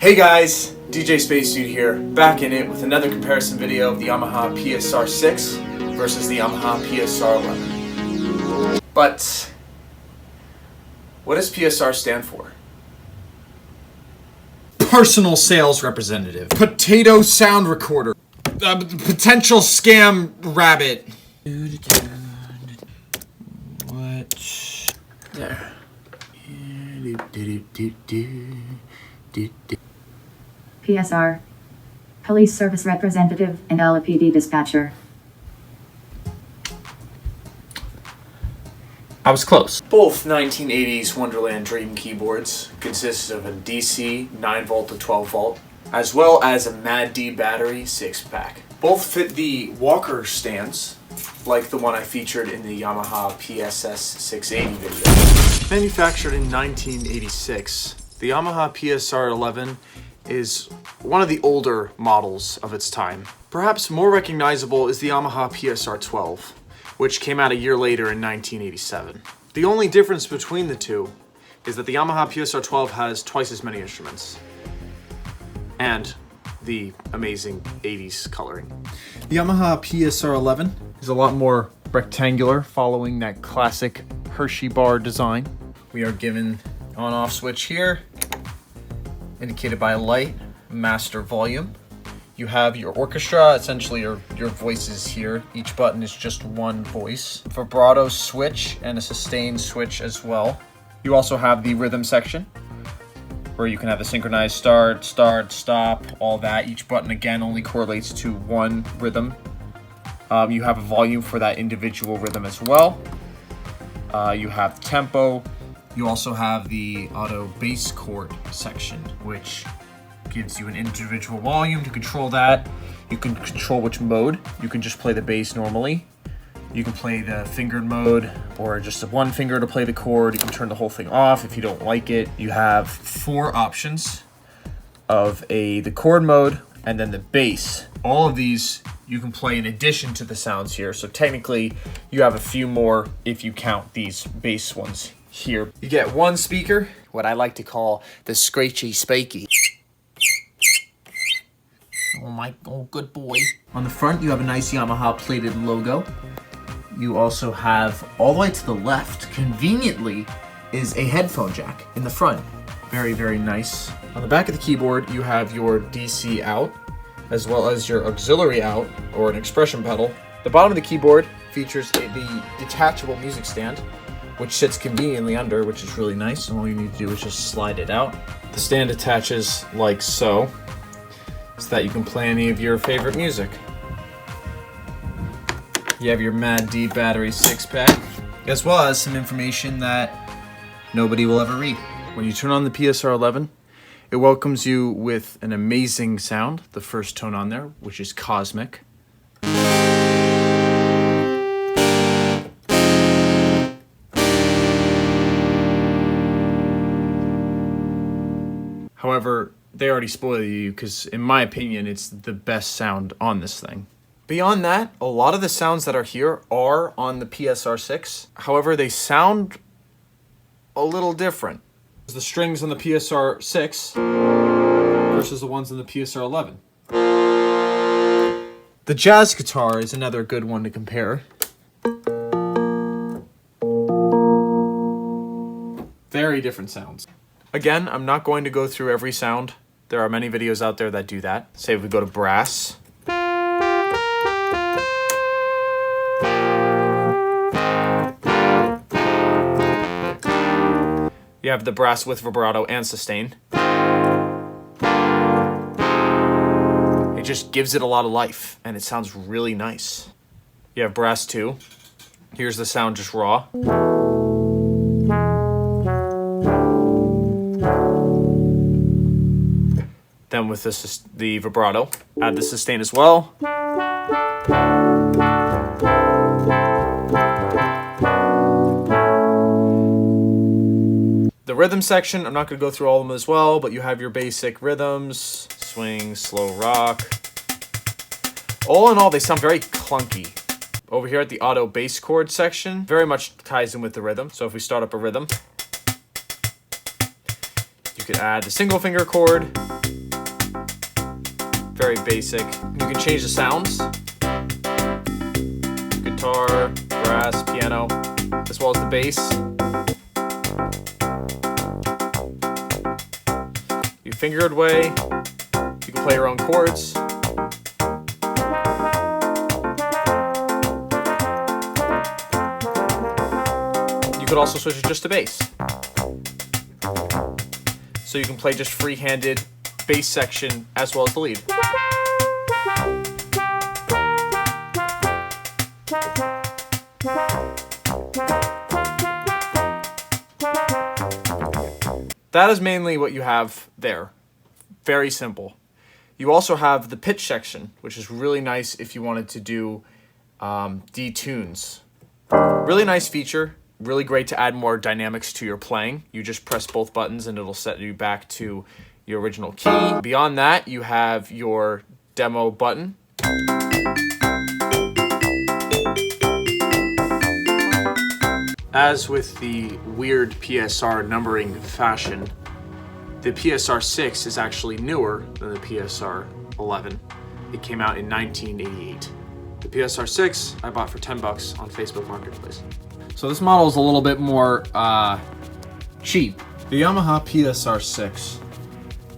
Hey guys, DJ Spacedude here, back in it with another comparison video of the Yamaha PSR-6 versus the Yamaha PSR-11. But what does PSR stand for? Personal sales representative. Potato sound recorder. Potential scam rabbit. What? There. PSR, Police Service Representative and LAPD Dispatcher. I was close. Both 1980s Wonderland Dream keyboards consist of a DC 9V to 12V, as well as a Mad D battery 6-pack. Both fit the Walker stands, like the one I featured in the Yamaha PSR-680 video. Manufactured in 1986, the Yamaha PSR-11 is one of the older models of its time. Perhaps more recognizable is the Yamaha PSR-12, which came out a year later in 1987. The only difference between the two is that the Yamaha PSR-12 has twice as many instruments and the amazing 80s coloring. The Yamaha PSR-11 is a lot more rectangular, following that classic Hershey bar design. We are given on-off switch here, indicated by a light, master volume. You have your orchestra, essentially your voices here. Each button is just one voice. Vibrato switch and a sustain switch as well. You also have the rhythm section, where you can have the synchronized start, stop, all that. Each button again only correlates to one rhythm. You have a volume for that individual rhythm as well. You have tempo. You also have the auto bass chord section, which gives you an individual volume to control that. You can control which mode. You can just play the bass normally. You can play the fingered mode, or just one finger to play the chord. You can turn the whole thing off if you don't like it. You have 4 options of the chord mode and then the bass. All of these you can play in addition to the sounds here. So technically you have a few more if you count these bass ones here. You get one speaker, what I like to call the screechy speaky. Oh, good boy. On the front, you have a nice Yamaha plated logo. You also have, all the way to the left, conveniently, is a headphone jack in the front. Very, very nice. On the back of the keyboard, you have your DC out, as well as your auxiliary out, or an expression pedal. The bottom of the keyboard features the detachable music stand, which sits conveniently under, which is really nice. And all you need to do is just slide it out. The stand attaches like so that you can play any of your favorite music. You have your Mad D battery 6-pack, as well as some information that nobody will ever read. When you turn on the PSR-11, it welcomes you with an amazing sound, the first tone on there, which is cosmic. However, they already spoil you because, in my opinion, it's the best sound on this thing. Beyond that, a lot of the sounds that are here are on the PSR-6. However, they sound a little different. The strings on the PSR-6 versus the ones on the PSR-11. The jazz guitar is another good one to compare. Very different sounds. Again, I'm not going to go through every sound. There are many videos out there that do that. Say if we go to brass. You have the brass with vibrato and sustain. It just gives it a lot of life, and it sounds really nice. You have brass too. Here's the sound just raw. Then with the vibrato, add the sustain as well. The rhythm section, I'm not going to go through all of them as well, but you have your basic rhythms, swing, slow rock. All in all, they sound very clunky. Over here at the auto bass chord section, very much ties in with the rhythm. So if we start up a rhythm, You could add the single finger chord. Very basic. You can change the sounds. Guitar, brass, piano, as well as the bass. You fingered way. You can play your own chords. You could also switch it just to bass. So you can play just free-handed bass section as well as the lead. That is mainly what you have there. Very simple. You also have the pitch section, which is really nice if you wanted to do detunes. Really nice feature. Really great to add more dynamics to your playing. You just press both buttons and it'll set you back to your original key. Beyond that, you have your demo button. As with the weird PSR numbering fashion, the PSR-6 is actually newer than the PSR-11. It came out in 1988. The PSR-6 I bought for $10 on Facebook Marketplace. So this model is a little bit more cheap. The Yamaha PSR-6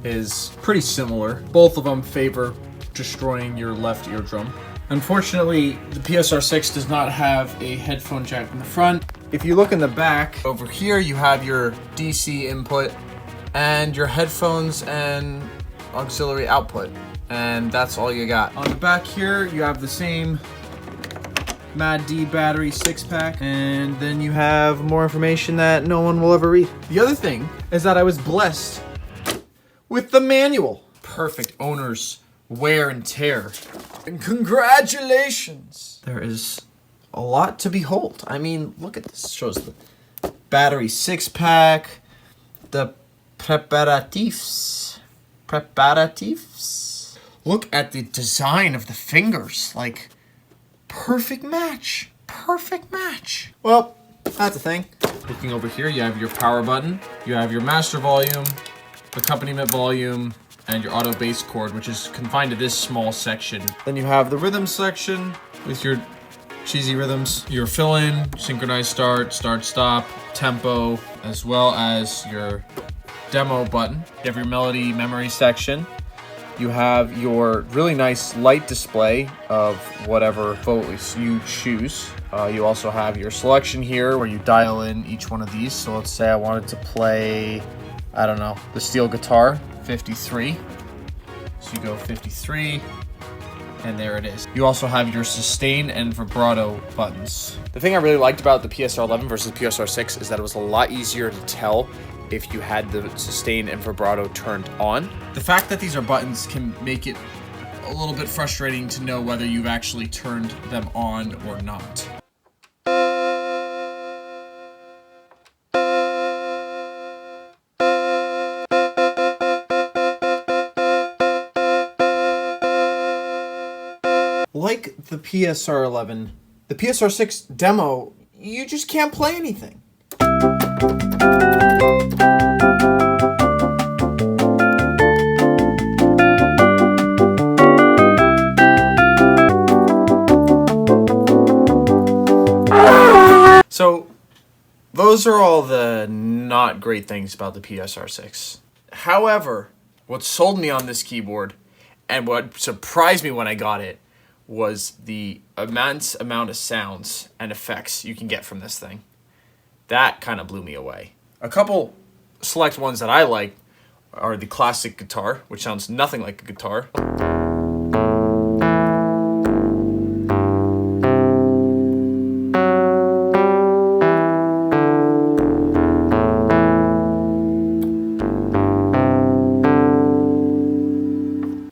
is pretty similar. Both of them favor destroying your left eardrum. Unfortunately, the PSR-6 does not have a headphone jack in the front. If you look in the back, over here you have your DC input and your headphones and auxiliary output. And that's all you got. On the back here, you have the same Mad D battery 6-pack, and then you have more information that no one will ever read. The other thing is that I was blessed with the manual. Perfect owner's wear and tear. And congratulations! There is a lot to behold. I mean, look at this. It shows the battery 6-pack, the preparatives. Look at the design of the fingers. Like, perfect match. Perfect match. Well, that's the thing. Looking over here, you have your power button. You have your master volume, accompaniment volume, and your auto bass chord, which is confined to this small section. Then you have the rhythm section with your cheesy rhythms, your fill-in, synchronized start, start-stop, tempo, as well as your demo button. You have your melody memory section. You have your really nice light display of whatever voice you choose. You also have your selection here where you dial in each one of these. So let's say I wanted to play, I don't know, the steel guitar, 53. So you go 53, and there it is. You also have your sustain and vibrato buttons. The thing I really liked about the PSR-11 versus the PSR-6 is that it was a lot easier to tell if you had the sustain and vibrato turned on. The fact that these are buttons can make it a little bit frustrating to know whether you've actually turned them on or not. Like the PSR-11, the PSR-6 demo, you just can't play anything. So, those are all the not great things about the PSR-6. However, what sold me on this keyboard, and what surprised me when I got it, was the immense amount of sounds and effects you can get from this thing. That kind of blew me away. A couple select ones that I like are the classic guitar, which sounds nothing like a guitar.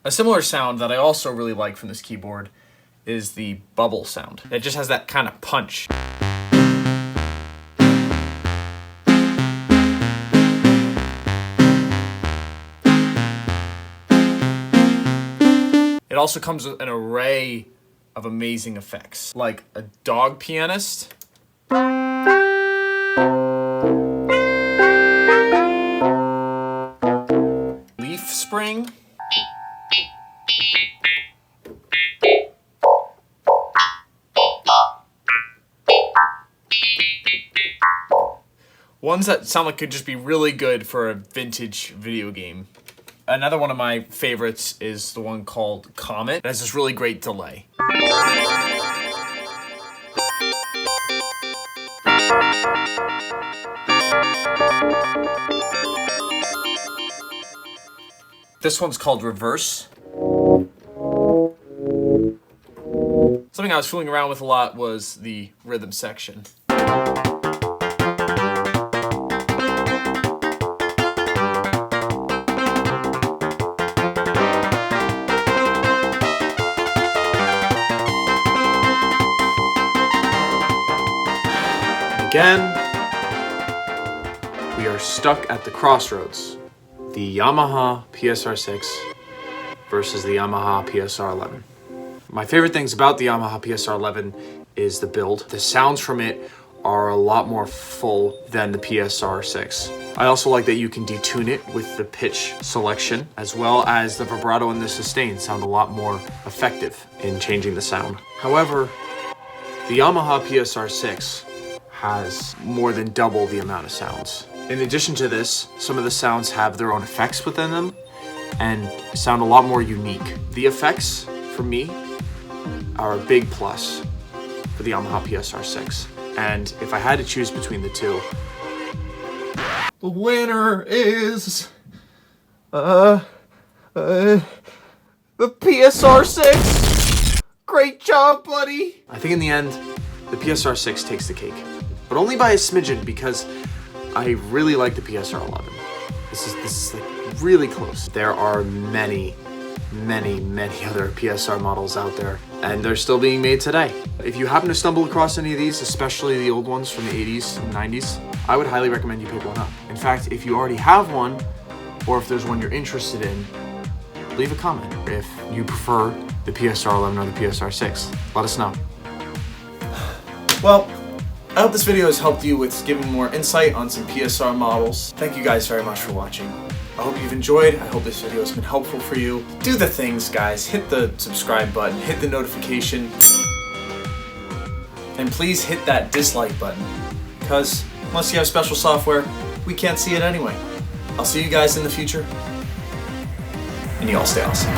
A similar sound that I also really like from this keyboard is the bubble sound. It just has that kind of punch. It also comes with an array of amazing effects, like a dog pianist. bang. Ones that sound like could just be really good for a vintage video game. Another one of my favorites is the one called Comet. It has this really great delay. This one's called Reverse. Something I was fooling around with a lot was the rhythm section. Again, we are stuck at the crossroads. The Yamaha PSR-6 versus the Yamaha PSR-11. My favorite things about the Yamaha PSR-11 is the build. The sounds from it are a lot more full than the PSR-6. I also like that you can detune it with the pitch selection, as well as the vibrato and the sustain sound a lot more effective in changing the sound. However, the Yamaha PSR-6 has more than double the amount of sounds. In addition to this, some of the sounds have their own effects within them and sound a lot more unique. The effects, for me, are a big plus for the Yamaha PSR-6. And if I had to choose between the two, the winner is the PSR-6. Great job, buddy. I think in the end, the PSR-6 takes the cake, but only by a smidgen because I really like the PSR-11. This is like really close. There are many other PSR models out there, and they're still being made today. If you happen to stumble across any of these, especially the old ones from the 80s and 90s, I would highly recommend you pick one up. In fact, if you already have one, or if there's one you're interested in, leave a comment. If you prefer the PSR-11 or the PSR-6, let us know. Well, I hope this video has helped you with giving more insight on some PSR models. Thank you guys very much for watching. I hope you've enjoyed. I hope this video has been helpful for you. Do the things, guys. Hit the subscribe button, hit the notification, and please hit that dislike button, because unless you have special software, we can't see it anyway. I'll see you guys in the future, and you all stay awesome.